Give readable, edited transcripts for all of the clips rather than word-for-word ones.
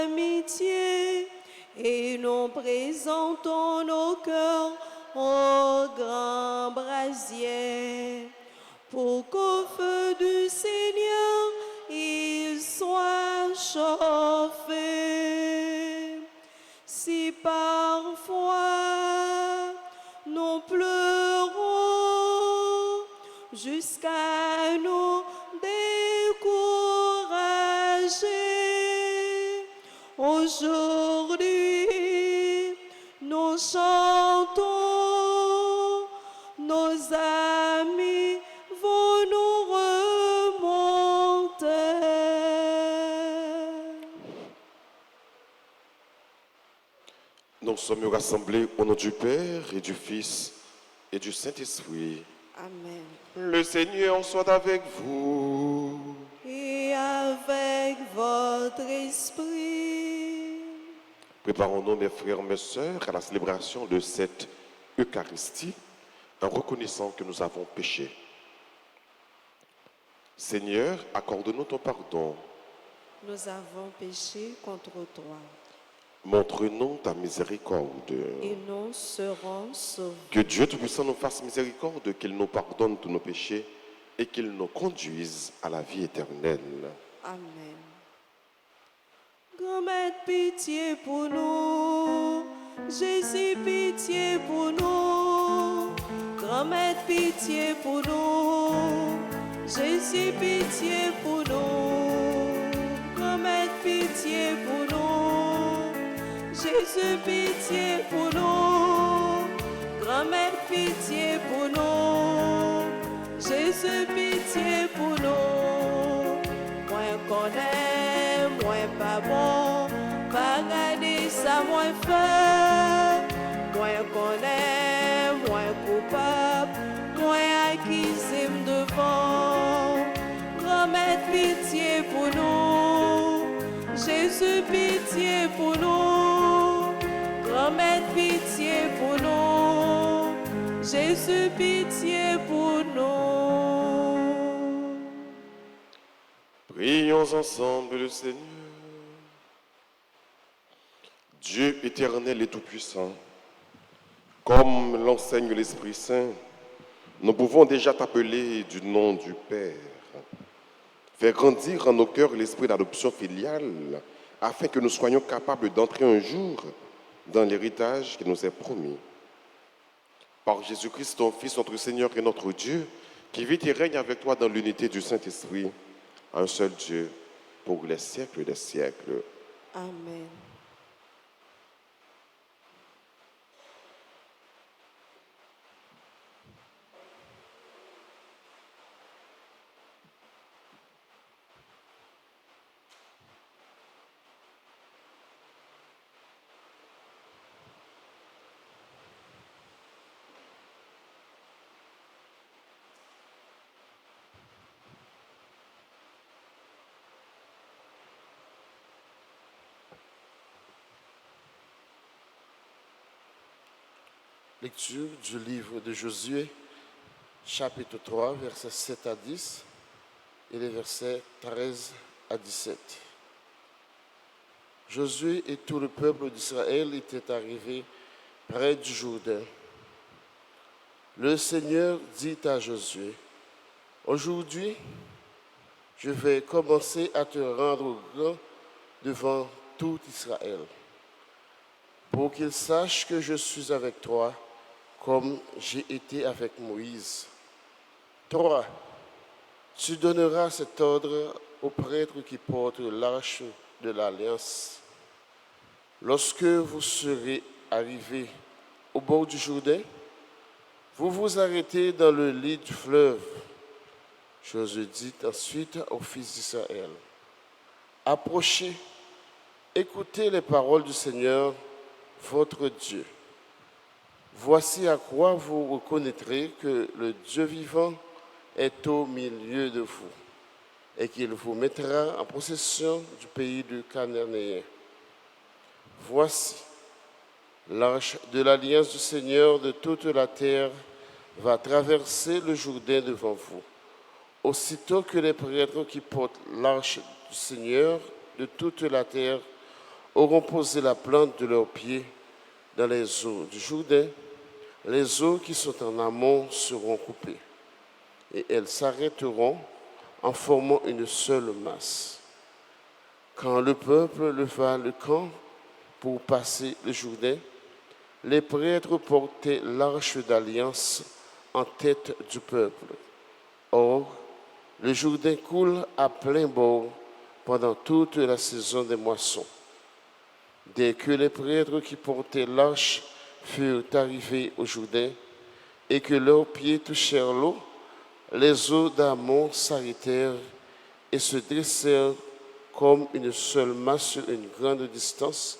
l'amitié et nous présentons nos cœurs au grand brasier pour qu'au feu du Seigneur il soit chauffé. Si parfois nous pleurons jusqu'à nous décourager, aujourd'hui nous chantons, nos amis vont nous remonter. Nous sommes rassemblés au nom du Père et du Fils et du Saint-Esprit. Amen. Le Seigneur soit avec vous. Et avec votre esprit. Préparons-nous, mes frères, mes sœurs, à la célébration de cette Eucharistie en reconnaissant que nous avons péché. Seigneur, accorde-nous ton pardon. Nous avons péché contre toi. Montre-nous ta miséricorde. Et nous serons sauvés. Que Dieu Tout-Puissant nous fasse miséricorde, qu'il nous pardonne tous nos péchés et qu'il nous conduise à la vie éternelle. Amen. Grand-mère, pitié pour nous. Jésus, pitié pour nous. Grand-mère, pitié pour nous. Jésus, pitié pour nous. Grand-mère, pitié pour nous. Jésus, pitié pour nous. Grand-mère, pitié pour nous. Jésus, pitié pour nous. Moi connais, moi pas bon, pas regarder ça, moi fait. Moi connais, moi coupable, moi accusé devant. Grand-mère, pitié pour nous. Jésus, pitié pour nous. Grand-mère, pitié pour nous. Jésus, pitié pour nous. Prions ensemble le Seigneur. Dieu éternel et tout-puissant, comme l'enseigne l'Esprit Saint, nous pouvons déjà t'appeler du nom du Père. Fais grandir en nos cœurs l'esprit d'adoption filiale, afin que nous soyons capables d'entrer un jour dans l'héritage qui nous est promis. Par Jésus-Christ, ton Fils, notre Seigneur et notre Dieu, qui vit et règne avec toi dans l'unité du Saint-Esprit, un seul Dieu, pour les siècles des siècles. Amen. Lecture du livre de Josué, chapitre 3, versets 7 à 10 et les versets 13 à 17. Josué et tout le peuple d'Israël étaient arrivés près du Jourdain. Le Seigneur dit à Josué, « Aujourd'hui, je vais commencer à te rendre grand devant tout Israël, pour qu'ils sachent que je suis avec toi, comme j'ai été avec Moïse. 3. Tu donneras cet ordre aux prêtres qui portent l'arche de l'Alliance. Lorsque vous serez arrivés au bord du Jourdain, vous vous arrêtez dans le lit du fleuve. Josué dit ensuite aux fils d'Israël, « Approchez, écoutez les paroles du Seigneur, votre Dieu. Voici à quoi vous reconnaîtrez que le Dieu vivant est au milieu de vous et qu'il vous mettra en possession du pays du Cananéen. Voici, l'arche de l'alliance du Seigneur de toute la terre va traverser le Jourdain devant vous. Aussitôt que les prêtres qui portent l'arche du Seigneur de toute la terre auront posé la plante de leurs pieds dans les eaux du Jourdain, les eaux qui sont en amont seront coupées, et elles s'arrêteront en formant une seule masse. Quand le peuple leva le camp pour passer le Jourdain, les prêtres portaient l'arche d'alliance en tête du peuple. Or, le Jourdain coule à plein bord pendant toute la saison des moissons. Dès que les prêtres qui portaient l'arche furent arrivés au Jourdain et que leurs pieds touchèrent l'eau, les eaux d'Amon s'arrêtèrent et se dressèrent comme une seule masse sur une grande distance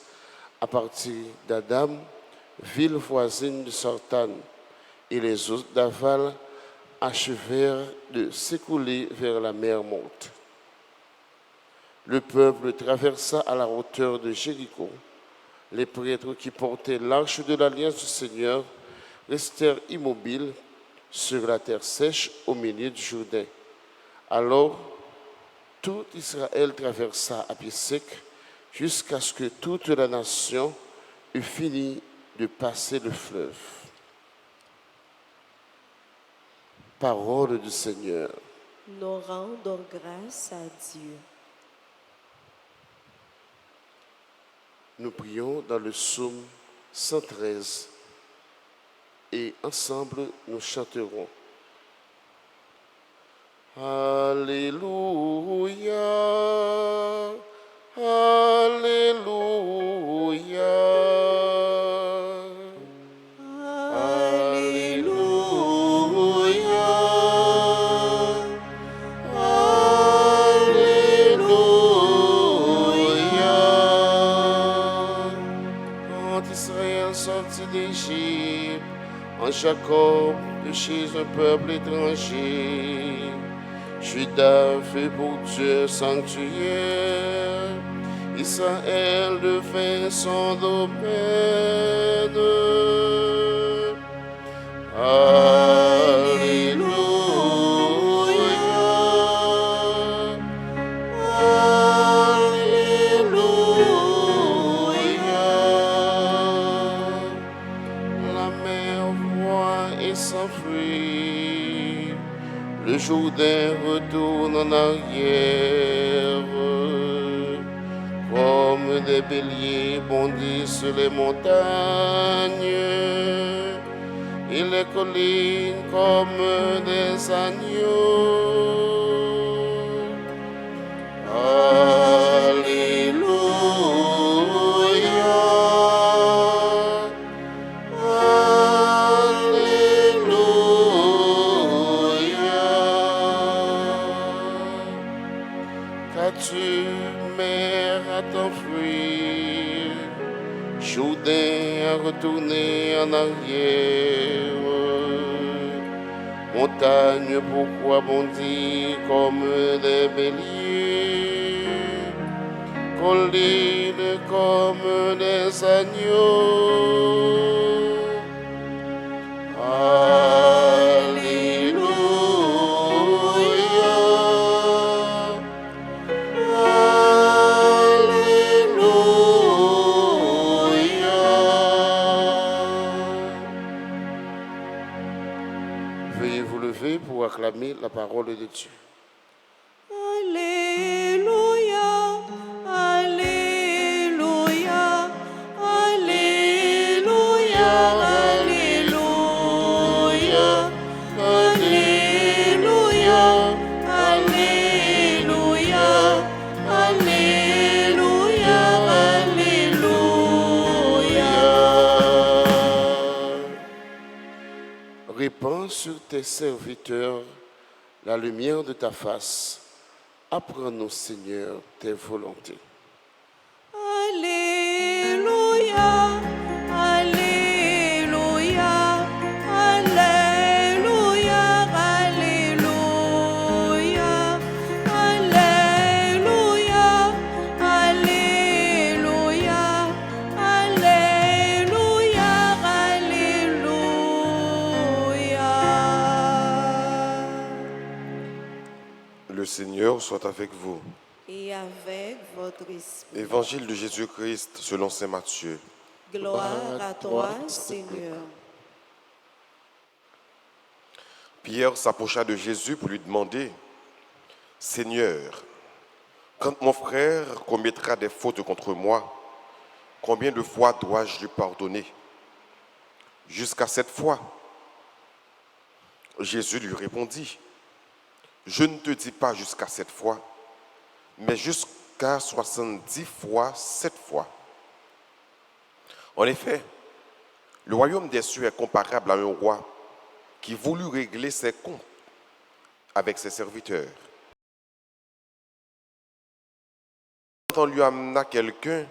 à partir d'Adam, ville voisine de Sartane, et les eaux d'Aval achevèrent de s'écouler vers la mer Morte. Le peuple traversa à la hauteur de Jéricho. Les prêtres qui portaient l'arche de l'alliance du Seigneur restèrent immobiles sur la terre sèche au milieu du Jourdain. Alors, tout Israël traversa à pied sec jusqu'à ce que toute la nation eût fini de passer le fleuve. Parole du Seigneur. Nous rendons grâce à Dieu. Nous prions dans le psaume 113 et ensemble nous chanterons. Alléluia, Alléluia, Alléluia, Alléluia. Quand Israël sortit d'Égypte, en Jacob de chez un peuple étranger, Judas fut pour Dieu sanctuaire, Israël devint son domaine. Alléluia, Alléluia. La mer voit et s'enfuit, le Jourdain retourne en arrière, comme des béliers bondissent les montagnes, et les collines comme des agneaux. Alléluia, Alléluia. Qu'as-tu, mer, à t'enfuir, Jourdain à retourner en arrière? Montagne, pourquoi bondir comme des béliers? Collines comme des agneaux. Alléluia, Alléluia. Veuillez vous lever pour acclamer la parole de Dieu. Alléluia, Alléluia, Alléluia, Alléluia, Alléluia, Alléluia, Alléluia. Répands sur tes serviteurs la lumière de ta face. Apprends-nous, Seigneur, tes volontés. Alléluia, Alléluia, Alléluia, Alléluia, Alléluia, Alléluia, Alléluia, Alléluia. Le Seigneur soit avec vous. et avec votre esprit. Évangile de Jésus-Christ selon saint Matthieu. Gloire à toi, Seigneur. Pierre s'approcha de Jésus pour lui demander, « Seigneur, quand mon frère commettra des fautes contre moi, combien de fois dois-je lui pardonner? Jusqu'à 7 fois. » Jésus lui répondit, « Je ne te dis pas jusqu'à 7 fois, mais jusqu'à 70 fois 7 fois. » En effet, le royaume des cieux est comparable à un roi qui voulut régler ses comptes avec ses serviteurs. On lui amena quelqu'un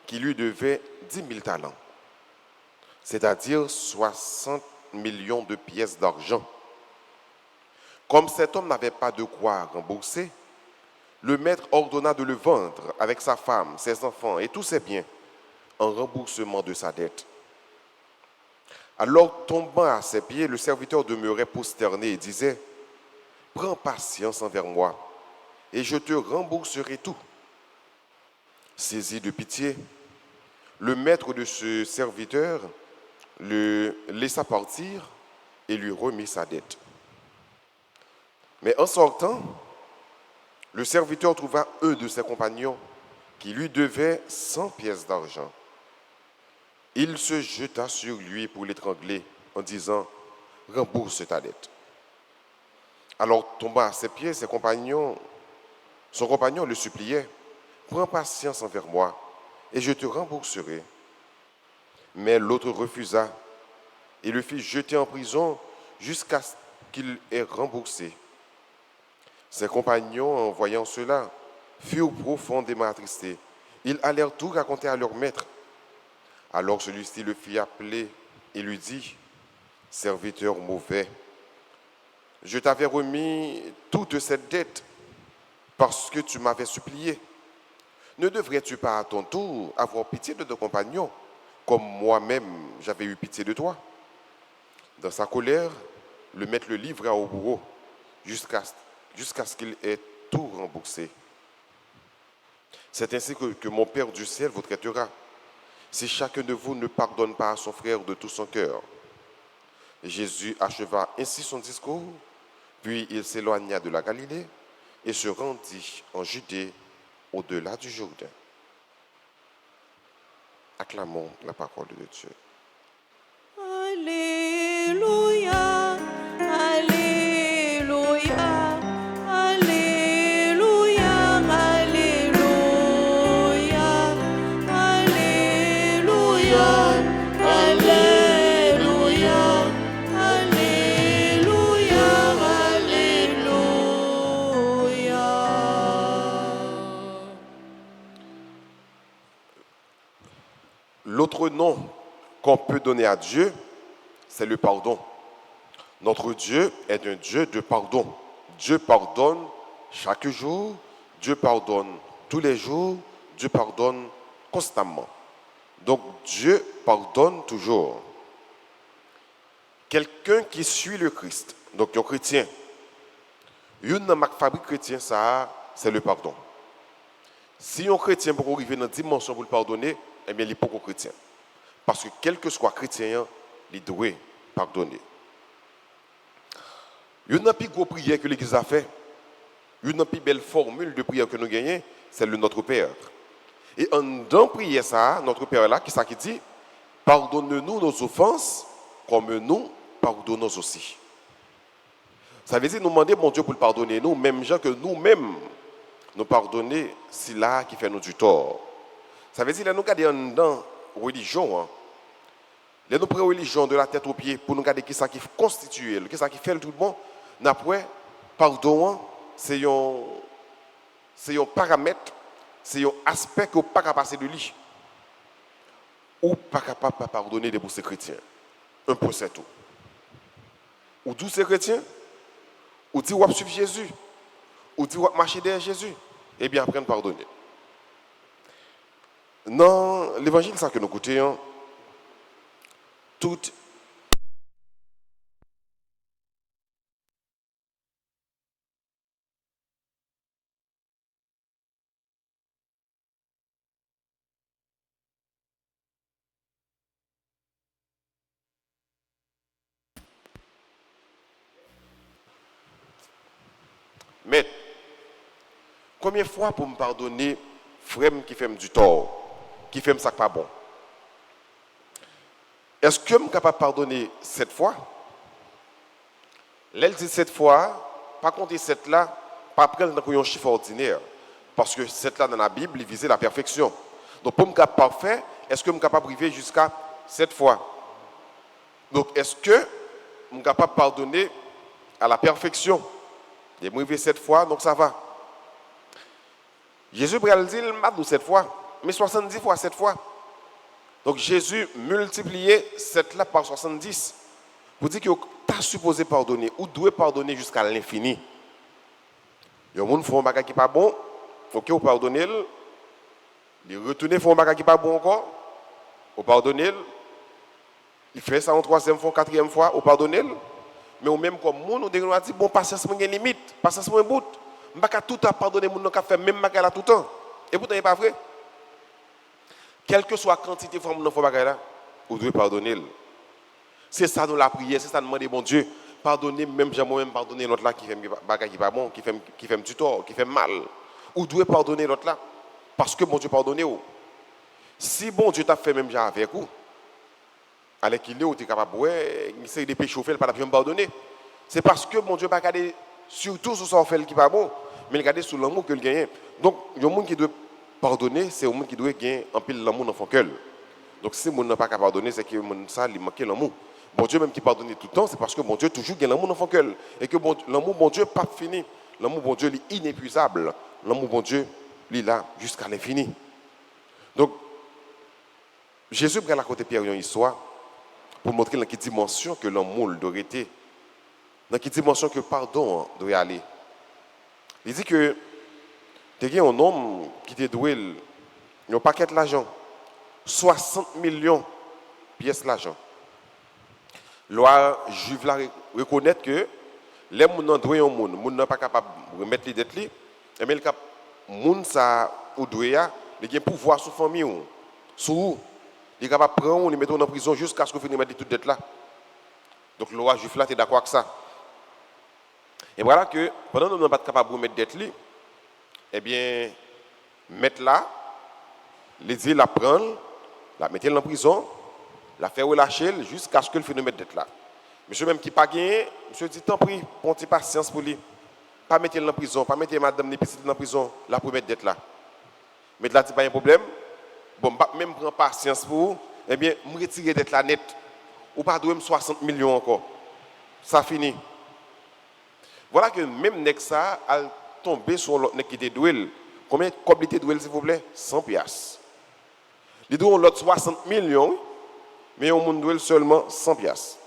qui lui devait 10 000 talents, c'est-à-dire 60 millions de pièces d'argent. Comme cet homme n'avait pas de quoi rembourser, le maître ordonna de le vendre avec sa femme, ses enfants et tous ses biens en remboursement de sa dette. Alors, tombant à ses pieds, le serviteur demeurait prosterné et disait, « Prends patience envers moi et je te rembourserai tout. » Saisi de pitié, le maître de ce serviteur le laissa partir et lui remit sa dette. Mais en sortant, le serviteur trouva un de ses compagnons qui lui devait 100 pièces d'argent. Il se jeta sur lui pour l'étrangler en disant, « Rembourse ta dette. » Alors, tombant à ses pieds, son compagnon le suppliait, « Prends patience envers moi et je te rembourserai. » Mais l'autre refusa et le fit jeter en prison jusqu'à ce qu'il ait remboursé. Ses compagnons, en voyant cela, furent profondément attristés. Ils allèrent tout raconter à leur maître. Alors celui-ci le fit appeler et lui dit, « Serviteur mauvais, je t'avais remis toute cette dette parce que tu m'avais supplié. Ne devrais-tu pas à ton tour avoir pitié de ton compagnon, comme moi-même j'avais eu pitié de toi? » Dans sa colère, le maître le livra au bourreau jusqu'à ce qu'il ait tout remboursé. C'est ainsi que mon Père du ciel vous traitera, si chacun de vous ne pardonne pas à son frère de tout son cœur. Jésus acheva ainsi son discours, puis il s'éloigna de la Galilée et se rendit en Judée, au-delà du Jourdain. Acclamons la parole de Dieu. Alléluia, Alléluia, Alléluia, Alléluia, Alléluia, Alléluia, Alléluia, Alléluia. L'autre nom qu'on peut donner à Dieu, c'est le pardon. Notre Dieu est un Dieu de pardon. Dieu pardonne chaque jour, Dieu pardonne tous les jours, Dieu pardonne constamment. Donc Dieu pardonne toujours. Quelqu'un qui suit le Christ, donc un chrétien, une marque fabrique chrétien, ça, c'est le pardon. Si un chrétien peut arriver dans une dimension pour le pardonner, eh bien, il n'est pas chrétien. Parce que quel que soit chrétien, il doit pardonner. Une des plus grosses prières que l'Église a fait, une des plus belles formules de prière que nous gagnons, c'est le Notre Père. Et en dans prière ça, Notre Père là, qui ça qui dit, pardonne-nous nos offenses, comme nous pardonnons aussi. Ça veut dire nous demander mon Dieu pour le pardonner nous, même gens que nous-mêmes nous pardonner si là qui fait nous du tort. Ça veut dire que nous regardons dans la religion, les nous prenons religion de la tête aux pieds pour nous regarder qui ça qui constitue, qui ça qui fait tout le monde. Après, pardon, c'est un paramètre, c'est un aspect que vous n'êtes pas capable de passer de lui. Ou pas capable de pardonner des bons chrétiens. Un peu c'est tout. Ou 12 chrétiens, ou dit ou suivre Jésus, ou dit ou marcher derrière Jésus, et bien après pardonner. Dans l'évangile ça que nous écoutons, toute Mais, combien de fois pour me pardonner, frère qui fait du tort, qui fait ça pas bon? Est-ce que je suis capable de pardonner 7 fois? L'elle dit 7 fois, pas compter 7 là, pas prendre dans un chiffre ordinaire. Parce que 7 là dans la Bible, il visait la perfection. Donc pour me capable parfait, est-ce que je suis capable de arriver jusqu'à 7 fois? Donc est-ce que je suis capable de pardonner à la perfection? Je suis arrivé 7 fois, donc ça va. Jésus a dit, il m'a dit 7 fois, mais 70 fois 7 fois. Donc Jésus multipliait 7 là par 70. Pour dire que tu as supposé pardonner, ou doit pardonner jusqu'à l'infini. Il y a des gens qui font un bagage qui n'est pas bon, il faut que vous pardonnez. Ils retournent font un bagage qui n'est pas bon encore, vous pardonnez. Il fait ça en 3e fois, 4e fois, vous pardonnez. Mais au même comme nous, nous dit, bon, patience, il y a une limite, patience, il y a un bout. Je ne peux pas tout pardonner, je ne peux pas faire même bagage là tout le temps. Et pourtant, ce n'est pas vrai. Quelle que soit la quantité de fois que nous faisons là, vous devez pardonner. C'est ça nous la prière, c'est ça nous demander, bon Dieu, pardonnez, même j'ai moi-même pardonner l'autre là qui fait bagage qui pas bon, qui fait du tort, qui fait mal. Vous devez pardonner l'autre là. Parce que bon Dieu pardonne. Si bon Dieu t'a fait même déjà avec vous, alors qu'il est, vous êtes capable de essayer de pécher au fait, pas la pardonner. C'est parce que bon Dieu pas regarder surtout sur son fait qui pas bon, mais regarder sur l'amour qu'il gagne. Donc, il y a un monde qui doit pardonner, c'est un monde qui doit gagner un peu l'amour dans son cœur. Donc, si le monde n'a pas qu'à pardonner, c'est que ça lui manque l'amour. Bon Dieu même qui pardonne tout le temps, c'est parce que bon Dieu toujours gagne l'amour dans son cœur. Et que l'amour bon Dieu pas fini. L'amour bon Dieu est inépuisable. L'amour bon Dieu il est là jusqu'à l'infini. Donc, Jésus prend à côté de Pierre une histoire pour montrer dans quelle dimension que l'amour doit être, dans quelle dimension que le pardon doit aller. Il dit que il y a un homme qui était doué, il a un paquet d'argent, 60 millions de pièces d'argent. La loi juive reconnaît que les gens qui ont doué un monde, les gens n'est pas capable de remettre les dettes, et bien les gens qui ont doué, ils ont pouvoir sur la famille, sur vous. Ils sont capables de prendre, les mettre en prison jusqu'à ce que vous finissez de mettre toutes les dettes là. Donc le roi juif là, tu es d'accord avec ça. Et voilà que pendant que nous n'sommes pas capables de remettre les dettes, eh bien, mettre là, les dire la prendre, la mettre en prison, la faire relâcher jusqu'à ce que le phénomène d'être là. Monsieur même qui n'a pas gagné, monsieur dit tant pis, pour une patience pour lui. Pas mettre en prison, pas mettre madame les petites en prison, la pour mettre d'être là. Mais là, c'est pas un problème. Bon, même prendre patience pour vous, eh bien, me retirer d'être là net. Ou pas de 60 millions encore. Ça finit. Voilà que même nek ça a tombé sur l'autre nek qui était doué. Combien de cobles était doué s'il vous plaît? 100 piastres. Il doit l'autre 60 millions, mais on monde doué seulement 100 piastres.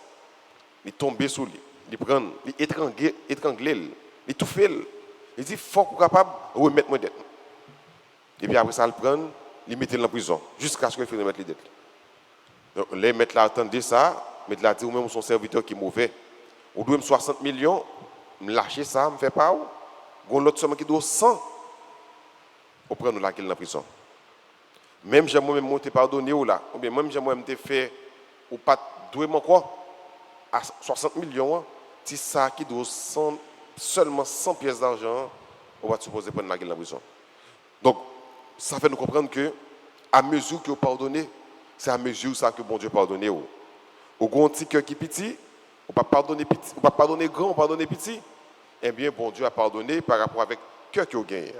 Il tombe sur lui, il prend, il étrangle, il tout fait. Il dit faut qu'on capable de remettre mon dette. Et puis après ça, il prend, il met en prison jusqu'à ce qu'il finisse de mettre les dettes. Donc les maîtres là attendaient ça, mais là dit ou même son serviteur qui est mauvais. On doit 60 millions, me lâcher ça, me fait pas. Gon l'autre somme qui doit 100. On prend nous là qu'il en prison. Même j'ai moi-même monté pardonner ou là, ou bien même j'ai moi-même te fait ou pas doué mon quoi à 60 millions, si ça qui doit seulement 100 pièces d'argent, on va supposer prendre la gueule en prison. Donc ça fait nous comprendre que à mesure que vous pardonnez, c'est à mesure ça que bon Dieu pardonne. Au grand petit cœur qui est petit, on ne peut pas pardonner petit, on pas pardonner grand, on pardonner petit. Eh bien bon Dieu a pardonné par rapport avec cœur que vous gagnez.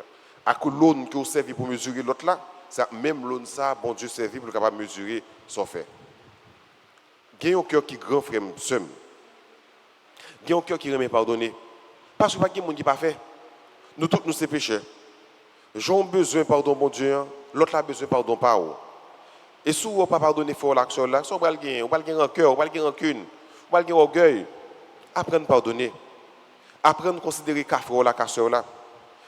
À cause de l'aune que vous servez pour mesurer l'autre là, c'est même l'aune ça, bon Dieu servi pour capable mesurer son fait. Gagnez un cœur qui est grand frère seul. Gagnez un cœur qui remet pardonner. Parce que pas de monde qui pas fait. Nous tous nous sommes pécheurs. J'ai besoin de pardon bon Dieu, l'autre a besoin de pardon par vous. Et si vous ne pas pardonner pour l'action là, vous allez gagner, vous allez gagner rancœur, vous allez gagner rancune, vous allez gagner orgueil. Apprenez à pardonner. Apprenez à considérer qu'à faire la casseur là.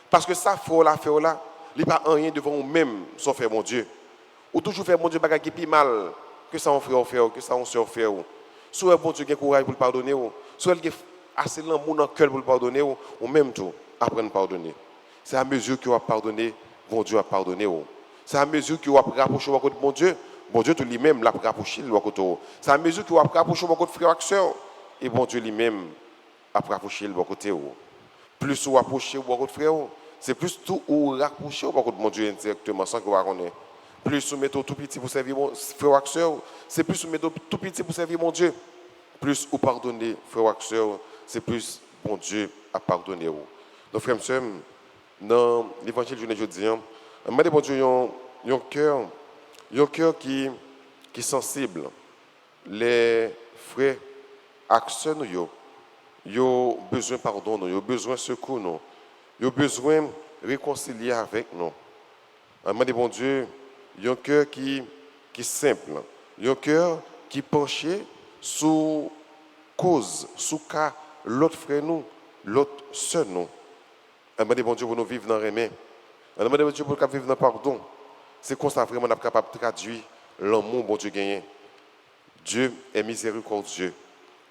Parce que ça, faire là, il n'y a pas rien devant vous-même, sauf faire mon Dieu. Ou toujours faire mon Dieu bagage qui est plus mal que ça on frère que ça on sœur faire. Soit bon Dieu a courage pour le pardonner, soit il a assez l'amour dans le cœur pour le pardonner, ou même tout, apprendre à pardonner. C'est à mesure que vous pardonnez, bon Dieu a pardonné. C'est à mesure que vous rapprochez votre bon Dieu tout lui-même l'a rapproché de votre. C'est à mesure que vous rapprochez votre frère et sœur, et bon Dieu lui-même a rapproché de votre côté. Plus vous approchez votre frère, c'est plus tout ou rapprocher par contre mon Dieu indirectement sans que vous connaissiez. Plus vous mettez tout petit pour servir mon frère ou soeur, c'est plus vous mettez tout petit pour servir mon Dieu. Plus vous pardonnez frère ou soeur, c'est plus bon Dieu a pardonné. Donc frères et sœurs, dans l'évangile de aujourd'hui, demandez bon Dieu un cœur qui est sensible. Les frères accès nous ont besoin de pardon, ils ont besoin de secours, ils ont besoin de réconcilier avec nous. Demandez bon Dieu, un cœur qui est simple, un cœur qui penche sous cause, sous cas, l'autre frère nous, l'autre sœur nous. Demandez bon Dieu pour nous vivre dans le remède. Demandez bon Dieu pour nous vivre dans le pardon. C'est comme ça vraiment nous sommes capables de traduire l'amour bon Dieu gagné. Dieu est miséricordieux.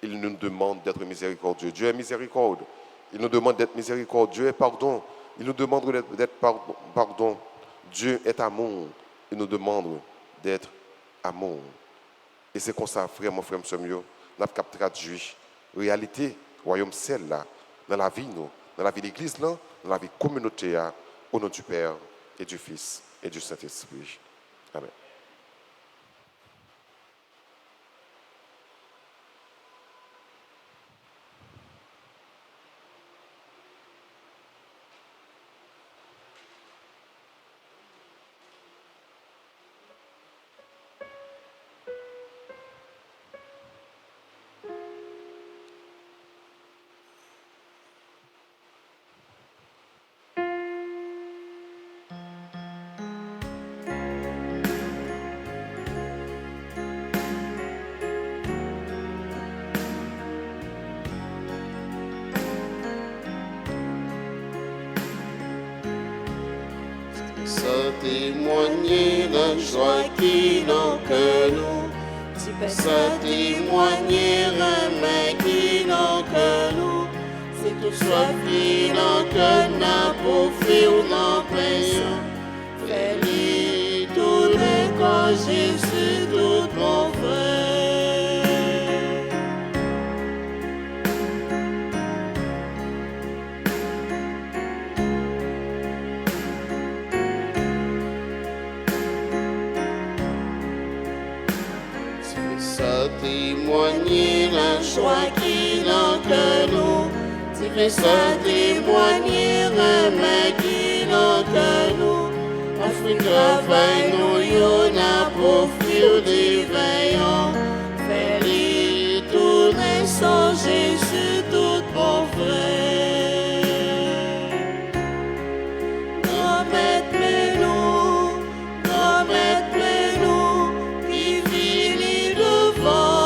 Il nous demande d'être miséricordieux. Dieu est miséricorde. Il nous demande d'être miséricorde. Dieu est pardon. Il nous demande d'être pardon. Dieu est amour. Il nous demande d'être amour. Et c'est comme ça, frère, mon frère, monsieur, nous avons traduit la réalité, royaume celle là, dans la vie, dans la vie de l'église, dans la vie communautaire, au nom du Père et du Fils et du Saint-Esprit. Amen. Ça témoigner la joie qui n'en que nous. Ça témoigner remède qui n'en que nous. C'est que soit qui n'en que n'a pour faire ou n'en payant. Fais-lui tout le corps Jésus, tout mon frère. Témoigner la joie qui n'en que nous. Tu fais ça témoigner remède qui n'en que nous. Afin travail nous y'en a pour fuir des veillants. Fais-lui tourner sans Jésus tout mon frère. Remettez-nous, remettez-nous, qui vit devant.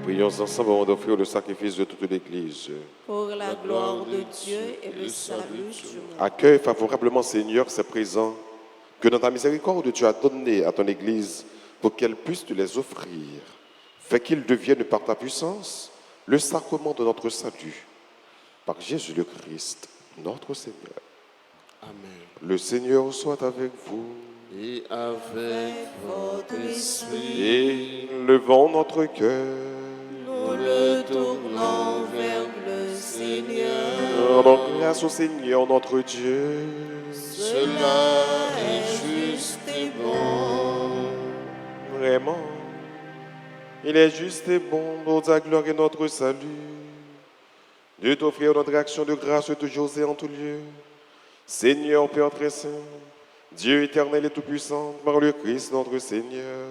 Prions ensemble avant d'offrir le sacrifice de toute l'Église. Pour la gloire de Dieu et le salut du monde. Accueille favorablement, Seigneur, ces présents que dans ta miséricorde tu as donné à ton Église pour qu'elle puisse te les offrir. Fais qu'ils deviennent par ta puissance le sacrement de notre salut. Par Jésus le Christ, notre Seigneur. Amen. Le Seigneur soit avec vous. Et avec votre esprit, Et levons notre cœur. nous le tournons vers le Seigneur. Rendons grâce au Seigneur notre Dieu. Cela est juste et bon. Vraiment, il est juste et bon, pour ta gloire et notre salut, de t'offrir notre action de grâce toujours et en tout lieu. Seigneur Père très saint, Dieu éternel et tout-puissant, par le Christ notre Seigneur.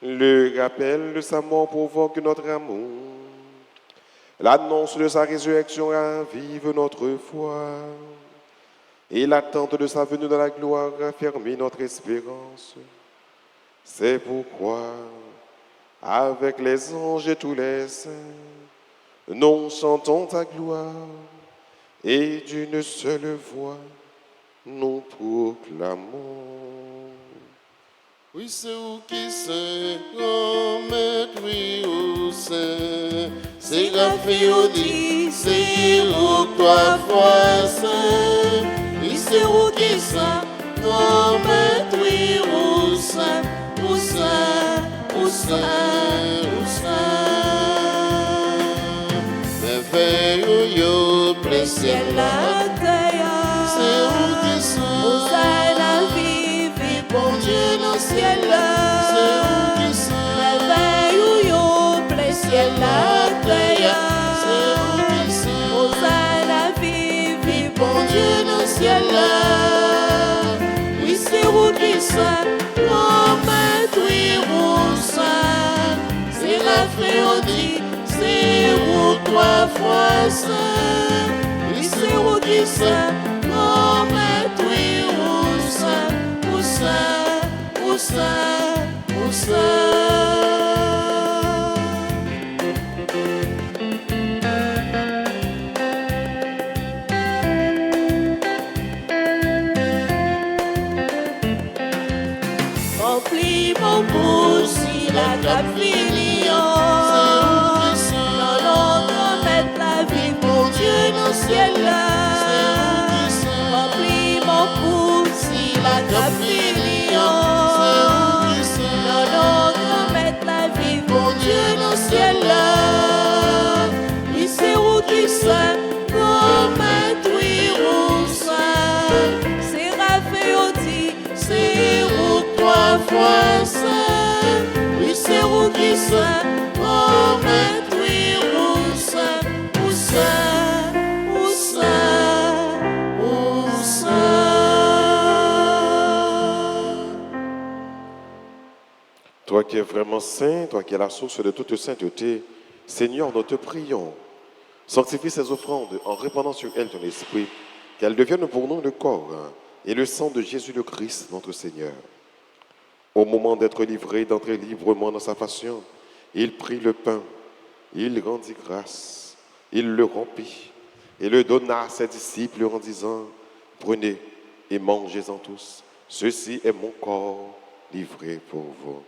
Le rappel de sa mort provoque notre amour. L'annonce de sa résurrection ravive notre foi. Et l'attente de sa venue dans la gloire raffermit notre espérance. C'est pourquoi, avec les anges et tous les saints, nous chantons ta gloire et d'une seule voix, nous proclamons. Oui, c'est où qui c'est, maître, oui, où c'est. C'est Raphaël dit, c'est où toi, foi, c'est. Oui, c'est où qui c'est, maître, oui, où c'est, où c'est, où c'est, où c'est. Merveilleux, yo, blessé la terre, c'est où qui c'est. Bon Dieu dans le ciel, c'est où qui sont. Merveille où yo, plein ciel la terre, c'est où qui sont. Hosanna la vie, vie, bon Dieu dans le ciel, oui c'est où qui sont. L'homme, oui où sont. C'est Raphaël dit, c'est où toi français. Oui c'est où qui sont. L'homme, oui où sont. Où ça, où ça. Remplis mon bouche, si la cape finit, dans l'autre mettre la vie, mon Dieu dans le ciel là. Remplis mon bouche, si la cape finit, dans l'autre mettre la vie, mon Dieu dans le ciel là. Oui c'est où qui soit, comme un oui où soit. C'est Raphaël dit, c'est où toi français. Oui c'est où qui soit, comme un oui où soit. Où soit, où soit, où soit. Toi qui es vraiment saint, toi qui es la source de toute sainteté, Seigneur, nous te prions. Sanctifie ces offrandes en répandant sur elles ton esprit, qu'elles deviennent pour nous le corps et le sang de Jésus le Christ, notre Seigneur. Au moment d'être livré, d'entrer librement dans sa passion, il prit le pain, il rendit grâce, il le rompit et le donna à ses disciples en disant, prenez et mangez-en tous, ceci est mon corps livré pour vous.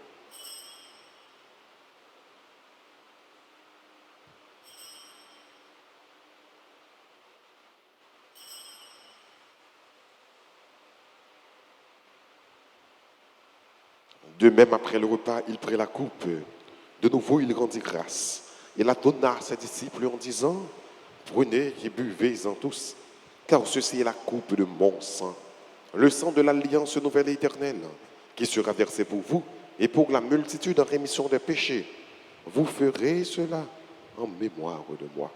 De même, après le repas, il prit la coupe. De nouveau, il rendit grâce. Il la donna à ses disciples en disant, prenez et buvez-en tous, car ceci est la coupe de mon sang, le sang de l'alliance nouvelle et éternelle, qui sera versé pour vous et pour la multitude en rémission des péchés. Vous ferez cela en mémoire de moi.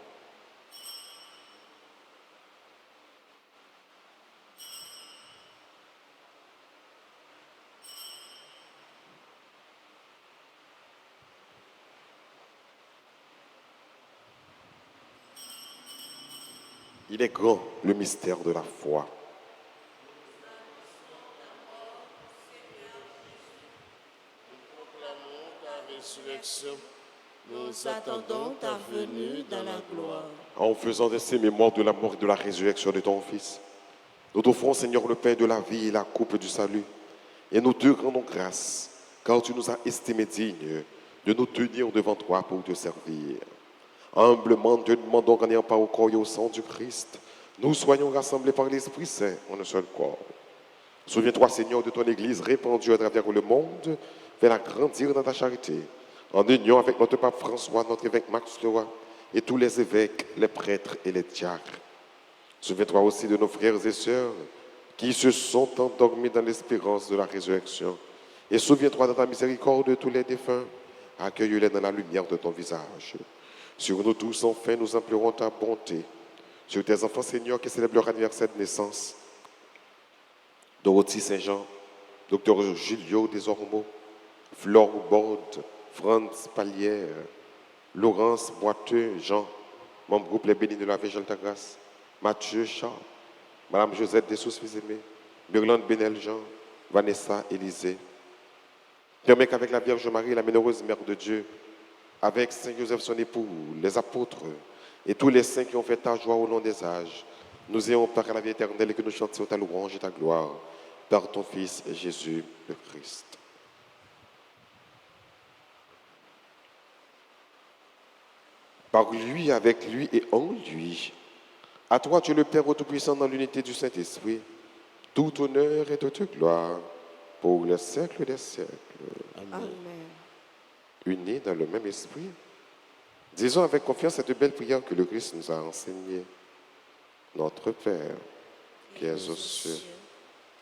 Il est grand le mystère de la foi. Nous attendons ta venue dans la gloire. En faisant de ces mémoires de la mort et de la résurrection de ton Fils, nous t'offrons, Seigneur, le pain de la vie et la coupe du salut. Et nous te rendons grâce, car tu nous as estimés dignes de nous tenir devant toi pour te servir. Humblement, te demandons qu'en ayant part au corps et au sang du Christ, nous soyons rassemblés par l'Esprit Saint en un seul corps. Souviens-toi, Seigneur, de ton Église répandue à travers le monde, fais-la grandir dans ta charité, en union avec notre pape François, notre évêque Max Leroy, et tous les évêques, les prêtres et les diacres. Souviens-toi aussi de nos frères et sœurs qui se sont endormis dans l'espérance de la résurrection. Et souviens-toi de ta miséricorde de tous les défunts, accueille-les dans la lumière de ton visage. Sur nous tous, enfin, nous implorons ta bonté. Sur tes enfants, Seigneur, qui célèbrent leur anniversaire de naissance. Dorothy Saint-Jean, Docteur Julio Desormeaux, Flore Borde, Franz Palière, Laurence Boiteux, Jean, membre groupe Les Bénis de la Vierge Alta Grâce, Mathieu Charles, Madame Josette Dessous Fils-Aimé, Burlande Benel Jean, Vanessa Élisée, Permets qu'avec la Vierge Marie, la bienheureuse Mère de Dieu, avec Saint Joseph son époux, les apôtres et tous les saints qui ont fait ta joie au long des âges, nous ayons part à la vie éternelle et que nous chantions ta louange et ta gloire par ton Fils Jésus le Christ. Par lui, avec lui et en lui, à toi, Dieu le Père Tout-Puissant, dans l'unité du Saint-Esprit, tout honneur et toute gloire pour les siècles des siècles. Amen. Unis dans le même esprit, disons avec confiance cette belle prière que le Christ nous a enseignée. Notre Père, qui es aux cieux,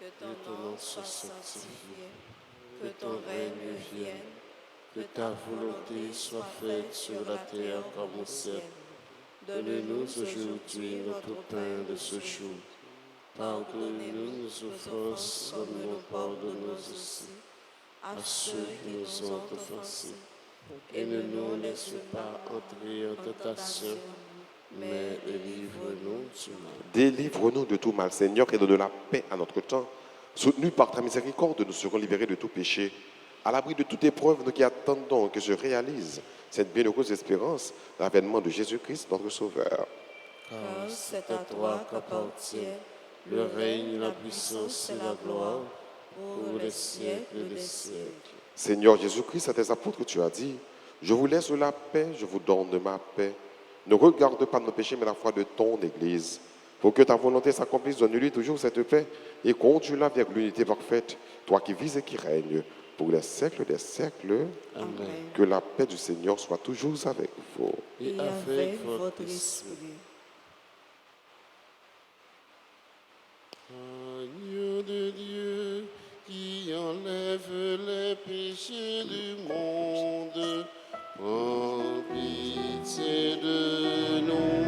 que ton nom soit sanctifié, que ton règne vienne, que ta volonté soit faite sur la terre comme au ciel. Donne-nous aujourd'hui notre pain de ce jour. Pardonne-nous nos offenses comme nous pardonnons aussi à ceux qui nous ont offensés. Et ne nous laisse pas entrer en tentation, mais délivre-nous du mal. délivre-nous de tout mal, Seigneur, et donne la paix à notre temps. Soutenus par ta miséricorde, nous serons libérés de tout péché. À l'abri de toute épreuve, nous qui attendons que se réalise cette bienheureuse espérance, l'avènement de Jésus-Christ, notre Sauveur. car c'est à toi qu'appartient Le règne, la puissance et la gloire pour les siècles des siècles. Seigneur Jésus-Christ, à tes apôtres, tu as dit, je vous laisse la paix, je vous donne ma paix. Ne regarde pas nos péchés, mais la foi de ton Église. Pour que ta volonté s'accomplisse, donne-lui toujours cette paix et conduis-la vers l'unité parfaite, toi qui vis et qui règnes pour les siècles des siècles. Amen. Que la paix du Seigneur soit toujours avec vous. Et avec votre esprit. Agneau de Dieu qui enlève les péchés du monde, prends pitié de nous.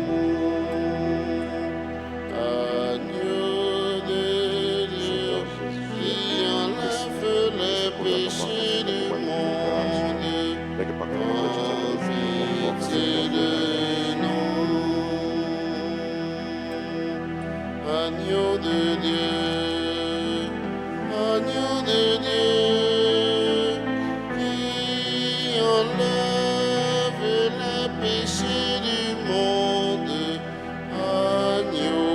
Agneau de Dieu qui enlève les péchés du monde, prends pitié de nous. Agneau de Dieu, agneau de Dieu, qui enlève les péchés du monde, agneau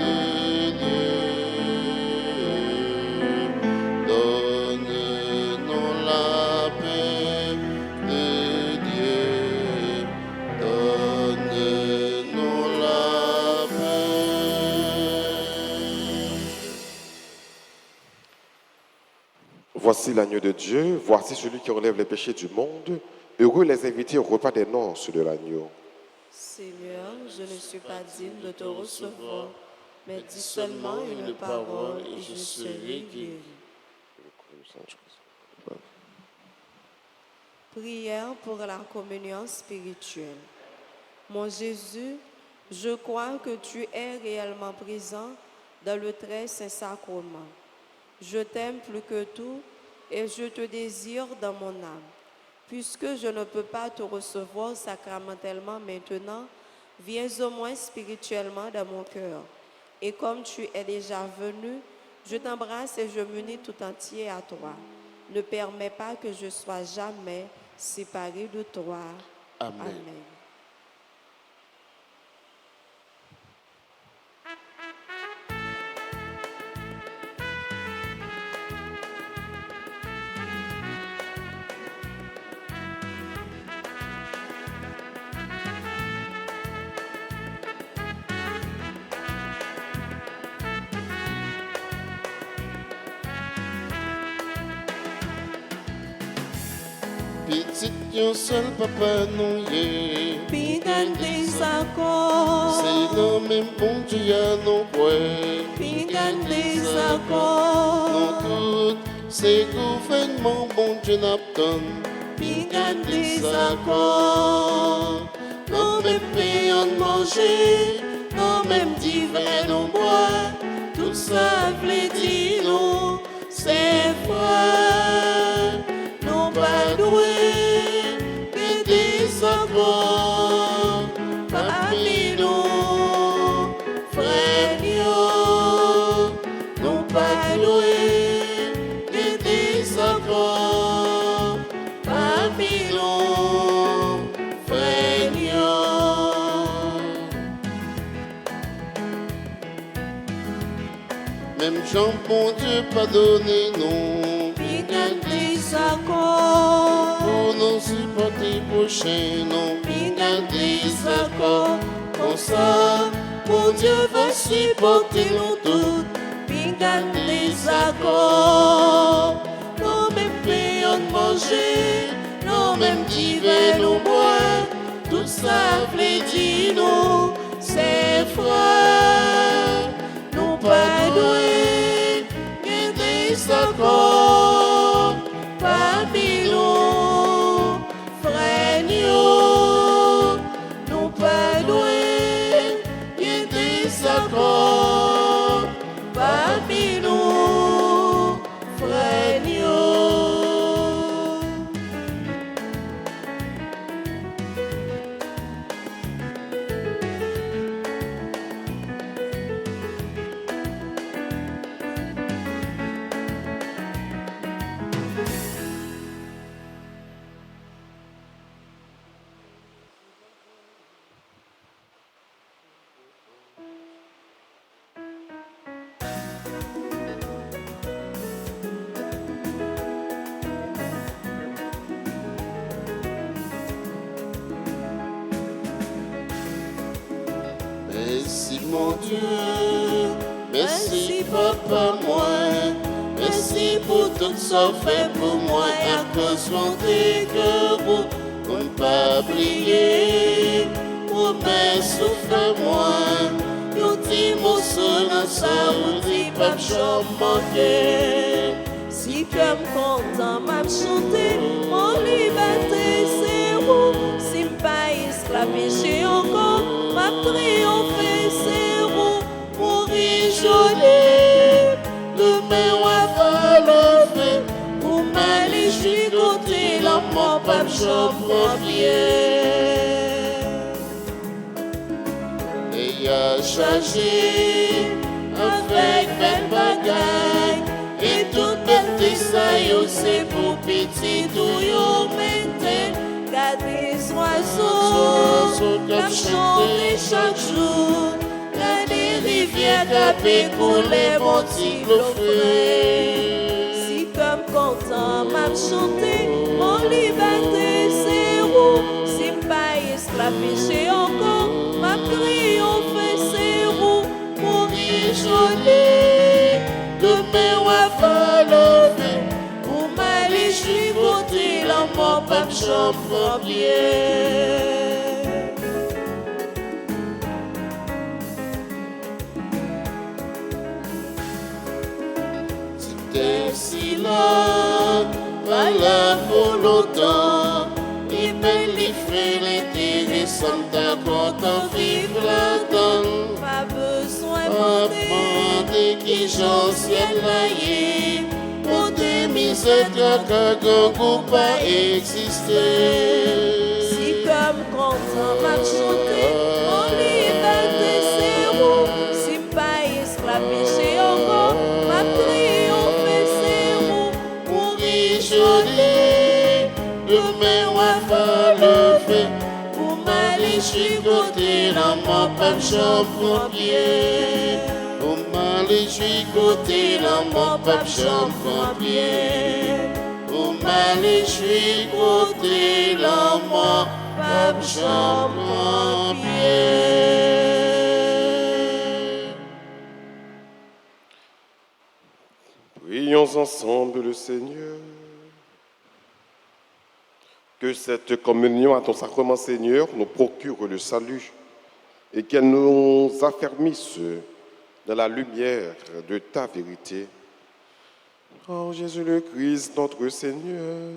de Dieu, donne-nous la paix de Dieu, donne-nous la paix. Voici l'agneau de Dieu, voici celui qui enlève les péchés du monde. Heureux les invités au repas des noces de l'agneau. Seigneur, je ne suis pas digne de te recevoir, mais dis seulement une parole et je serai guéri. Prière pour la communion spirituelle. Mon Jésus, je crois que tu es réellement présent dans le très saint sacrement. Je t'aime plus que tout et je te désire dans mon âme. Puisque je ne peux pas te recevoir sacramentellement maintenant, viens au moins spirituellement dans mon cœur. Et comme tu es déjà venu, je t'embrasse et je m'unis tout entier à toi. Ne permets pas que je sois jamais séparé de toi. Amen. Amen. Petit yon seul papa nou ye, Pi gen désaccord, c'est le même bon Dieu à nous kwe. pi gen désaccord, Non tout, c'est gouvernement bon Dieu n'abton. pi gen désaccord. Non même payer en manger, non même divin non boire, tout ça vle di nou, c'est vrai. Non pas doué, que désaccord, parmi nous, frères yo, non pas doué, que désaccord. Même Jean, bon Dieu, pardonnez-nous. Pingan désaccord, Pour nous supporter prochain, non. pingan désaccord. Comme ça, mon Dieu va supporter nous toutes. Pingan désaccord. Nous mêmes payons de manger, nous mêmes divers nous boire. Tout ça veut dire nous, c'est frère. Nous pas doués, et désaccord. Parmi nous, frères, nous pas doués, et désaccord. Parmi nous, frères, Merci mon Dieu, merci papa moi, merci pour tout ça fait pour moi, à cause de que vous ne pas oublier, pour mes souffres moi, nous dimos dans ça, vous dit pas j'en manquer. si comme content m'a chanté, mon liberté c'est où, si m'pas esclavagé encore, m'a triomphé c'est où, mourir joli, Demain on va lever, pour m'aller jusqu'à côté, la mort pas j'en prends bien. et à charger avec belle bagaille. Et toute bête ça yo c'est pour petit tout yo mette. Gardez les oiseaux, comme chanter chaque jour. Gardez rivières qui couler mon petit frais. Si comme content m'a chanté, mon liberté c'est où. Si m'pas esclavagé encore, m'a triomphé c'est où. Mourir joli, Demain on va lever, pour m'aller jusqu'à côté, la mort pas j'en prends bien. c'était si là, voilà pour longtemps. Il peut livrer l'intéressant d'accord d'en vivre là-dedans. Pas besoin de Demander qui j'en ciel laillé, pour des misères qu'un goût pas exister. si comme content m'a chanté, mon liberté c'est où. Si pas esclavagé encore, m'a triomphé c'est où. Mourir joli, demain on va lever, Pour m'aller jusqu'à côté la mort pas j'en prends bien. Pour m'aller jusqu'à côté la mort pas j'en prends bien. Pour m'aller jusqu'à côté la mort pas j'en prends bien. Prions ensemble le Seigneur. Que cette communion à ton sacrement, Seigneur, nous procure le salut et qu'elle nous affermisse dans la lumière de ta vérité. Oh Jésus le Christ, notre Seigneur.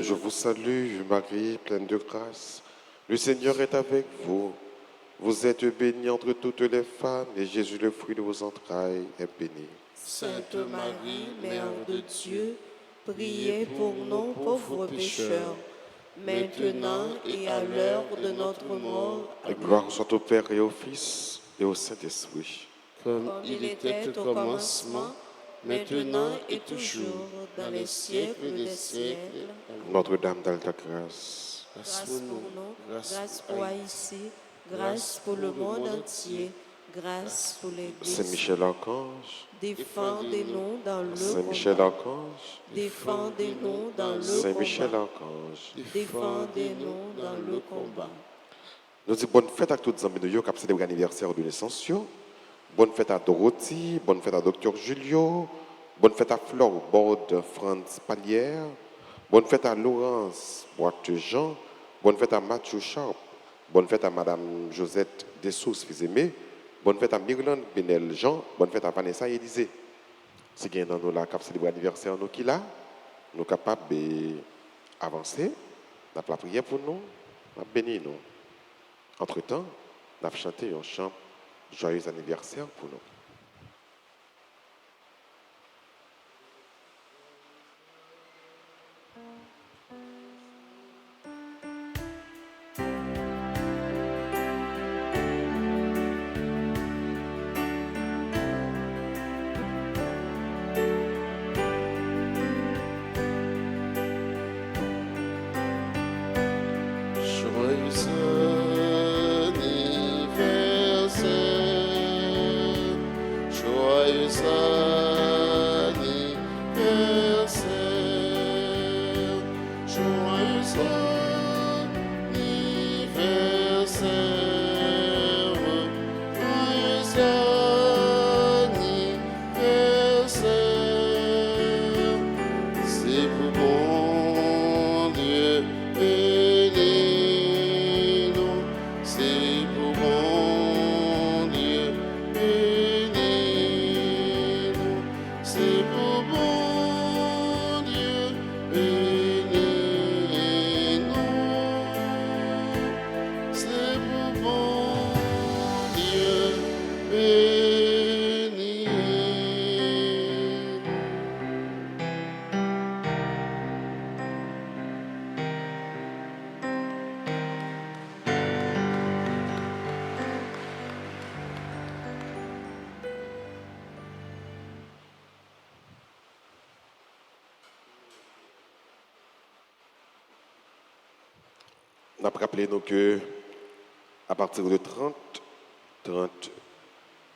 Je vous salue, Marie, pleine de grâce. Le Seigneur est avec vous. Vous êtes bénie entre toutes les femmes et Jésus, le fruit de vos entrailles, est béni. Sainte Marie, Mère de Dieu, priez pour nous pauvres pécheurs, maintenant et à l'heure de notre mort. La gloire soit au Père et au Fils et au Saint-Esprit. Comme il était au commencement, maintenant et toujours, dans les siècles des siècles. Notre-Dame d'Alta Grâce, Grâce pour nous, grâce pour Haïti, grâce pour le monde entier, grâce pour l'Église. Saint Michel Archange, Défendez-nous dans le Saint Michel combat. Archange, Défendez-nous dans le Saint Michel combat. Archange. Défendez-nous dans le combat. Nous disons bonne fête à tous les amis de Yo qui ont célébré l'anniversaire de naissance. Bonne fête à Dorothy, bonne fête à Dr Julio, bonne fête à Flore Borde Franz Palière, bonne fête à Laurence Boite-Jean, bonne fête à Mathieu Sharp, bonne fête à Madame Josette Dessous, fils aimé, bonne fête à Myrlande Benel Jean, bonne fête à Vanessa Élysée. Si vous avez là qui ont célébré l'anniversaire, nous qui là, nous sommes capables d'avancer, nous avons la prière pour nous, nous avons béni nous. Entre-temps, nous avons chanté un chant joyeux anniversaire pour nous. On a rappelé nous que à partir de 30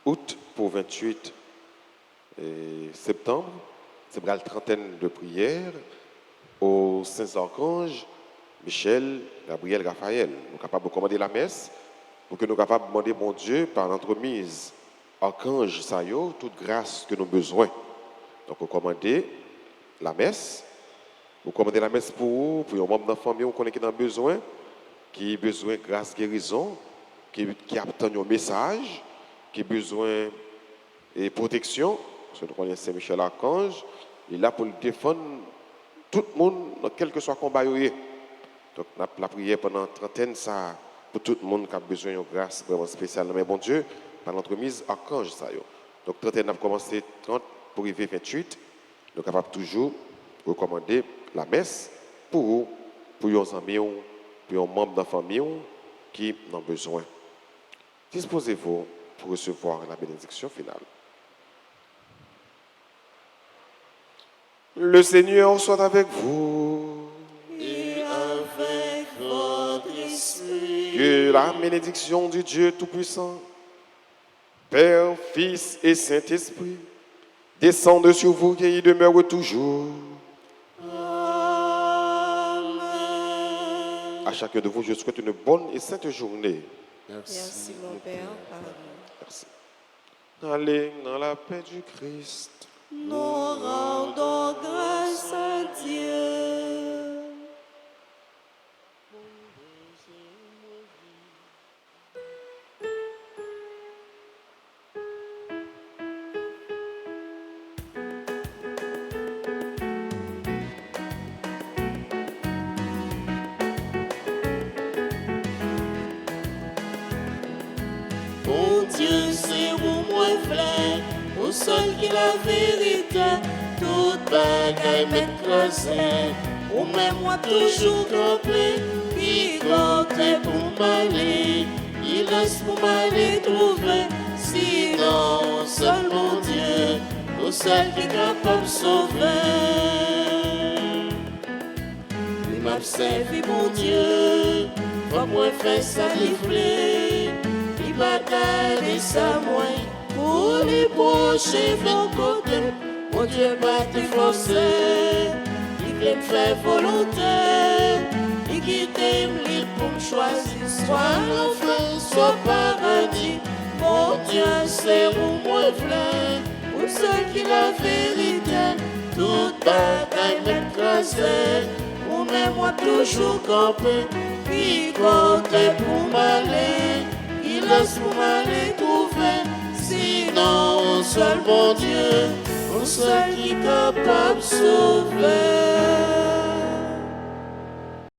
août pour 28 septembre, c'est la trentaine de prières aux saints archanges Michel, Gabriel, Raphaël. Nous sommes capables de commander la messe pour que nous soyons capables de demander, mon Dieu, par l'entremise archange Sayo, toute grâce que nous avons besoin. Donc, vous commandez la messe. Vous commandez la messe pour vous, pour un membre de la famille, vous connaissez qui a besoin, qui a besoin de grâce, guérison, qui attend un message, qui a besoin de protection. Parce que nous connaissons Saint Michel Archange, il est là pour défendre tout le monde, quel que soit le combat. Donc, la prière pendant trentaine, ça, pour tout le monde qui a besoin de grâce vraiment spéciale. Mais bon Dieu, par l'entremise Archange Sayo. Donc, trentaine a commencé 30 pour arriver 28. Nous sommes capables toujours de recommander la messe pour les amis, pour les membres de la famille qui en ont besoin. Disposez-vous pour recevoir la bénédiction finale. Le Seigneur soit avec vous. Et avec votre esprit. Que la bénédiction du Dieu Tout-Puissant, Père, Fils et Saint-Esprit, descende sur vous et y demeure toujours. Amen. À chacun de vous, je souhaite une bonne et sainte journée. Merci mon Père. Amen. Merci. Allez dans la paix du Christ. Nous rendons grâce à Dieu. Mon Dieu, c'est où moi vrai, au seul qui la vérité, toute bagaille m'écrasée, ou même moi toujours campé, qui comptait pour m'aller, il laisse pour m'aller trouver, sinon seul mon Dieu, au seul qui est capable de sauver. Il m'a servi mon Dieu, va moi faire ça livrer. pas garder ça moins pour les proches mon côté. Mon Dieu pas te forcer, il veut me faire volonté, il qui t'aime libre pour me choisir, soit l'enfer, soit paradis. Mon Dieu, c'est où moi v'lais, pour ceux qui la vérité, toute bataille m'écraser, ou même moi toujours camper, qui côté pour m'aller, qui laisse pour m'aller trouver, sinon seul mon Dieu, un seul qui est capable de sauver.